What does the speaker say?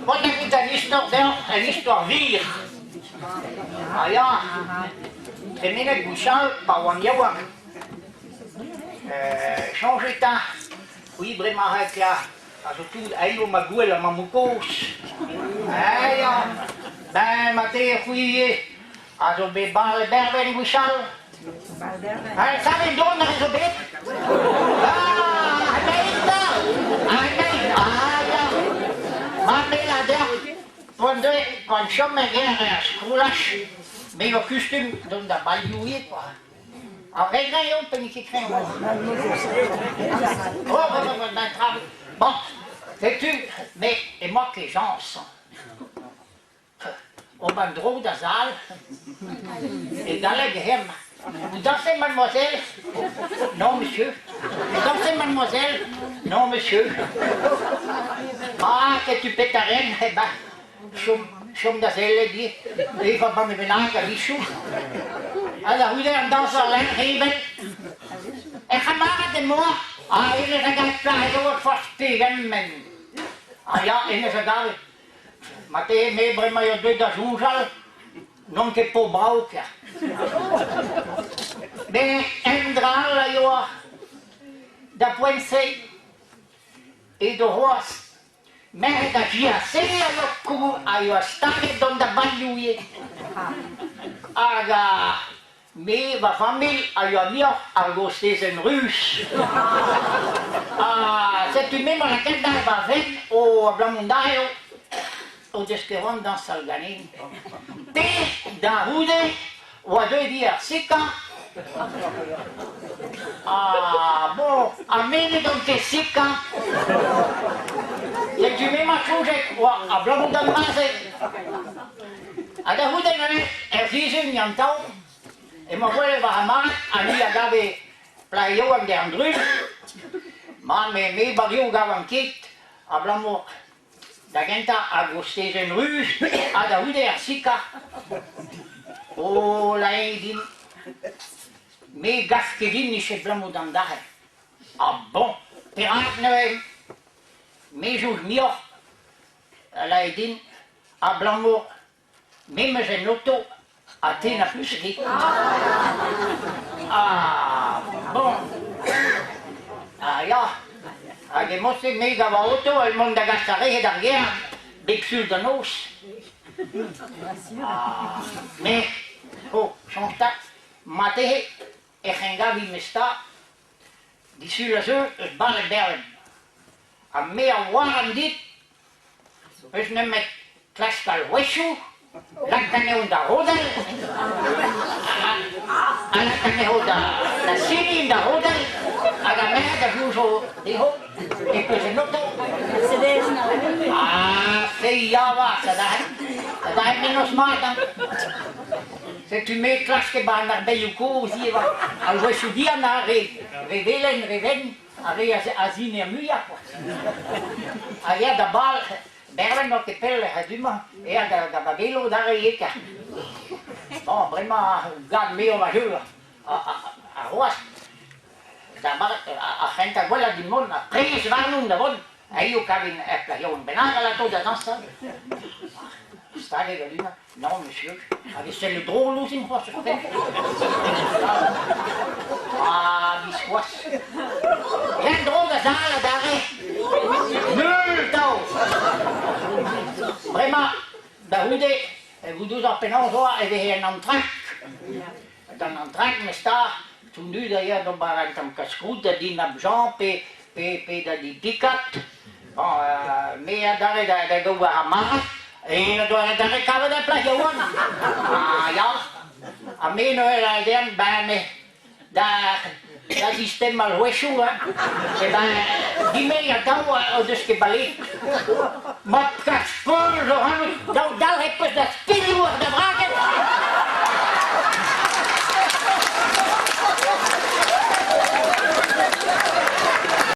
Wat heb je een histoire vier? Ah ja, tenere Bouchal, Pawangyawa. Changer ta, oui, vraiment, avec la, surtout, aïe, ma gueule, ma moucos. Aïe, ben, ma terre, oui, also, be bal berben Bouchal. Ah, ça va donc, on a beet. Ah, nee, ja. Maar nee, daar, van sommige schoolers, ben je kostuum, dan dat baljoeien, quoi. Arrête, on peut niquer craint. Bon, sais-tu, mais, et moi que les gens sont, au bandreau d'Azal, et dans les guerres, vous dansez, mademoiselle? Non, monsieur. Vous dansez, mademoiselle? Non, monsieur. Ah, que tu pètes ta reine? Eh ben, chum das dit, il va pas me venir à l'issue. Alors, vous êtes dans sa reine, Reben. Et gemaakt de moi, ah, il est regarde, il wordt vaststegen, men. Ah ja, in is het al. Maar tegen mij brengt mij je dat zoensal, non che po brauken. Ben, en draal, joh, dat point e de hoas. Maar dat je zeer lokoe, a je stare don da baljuie. Aga, me va famille, a je mio, a go steeds een ruus. Zet u mee maar een kind daar van ven, o blamundaio, o deskeron dan salganin. Te da hude, wat doe je sika? Bon, a mene don te sika. Zet u mee maar toezet, a blamundan maze. A da hude ne, zie niet touw. En mijn moeder was gemaakt, en die had playo en de andere. Maar met mij barrio gaf een kit, en blamo, dat gent dat, en was steeds een ruus, en dat hoede er sika. Oh, la edin, me gaskedin is het blamo dan daar. Ah bon, piraat nu, me zoek meer, la edin, en blamo, me met zijn auto. Athena plus niet. Bon. Ja. Je moest mega auto, el monde de gastaré derrière, bec sur de nos. Mais, oh, change dat. Mate, geen gabi mesta. Die zullen zo het ballen bellen. En meer warm dit. Dus nu met klaskal weshu. Lakane onda hodal, lakane onda la sini onda hodal, aga meh da juzo diho, e poi noto. Feyava, ça est menos mata. Se tu mets klaske ban naar bejuko ziva, al wesu dia na reven, azine muya. Aya da bal. Berlin nog te pelle, het doet maar. Ja, dat babelo daar is het. Bon, vraiment, garde mee over huur. Arroz. Dat maar, agent dat wel die man, prijs waarom dat wel. Hij ook hebben een benaderen laten dat dan staan. Staat er wel non, monsieur. C'est le drôle aussi, une fois sur terre. Bisquas. Geen droge zalen daar, nul touw. Vraiment, dat hoede, vous doet op een oor, en we hebben een entrak. Dan entrak, maar sta, toen nu dat je dan maar aan het kaskoet, dat die naar Jean, dat die pikat. Maar daar gaan we aan maken. En daar kan we dat plekje wonen. Ja. En mij nu dan bij me, dat systeem al weesjoe, hè. Die mee touwen, dus geballeerd. Maar het gaat voor, zo gaan we, daar heb je dat spilloer, dat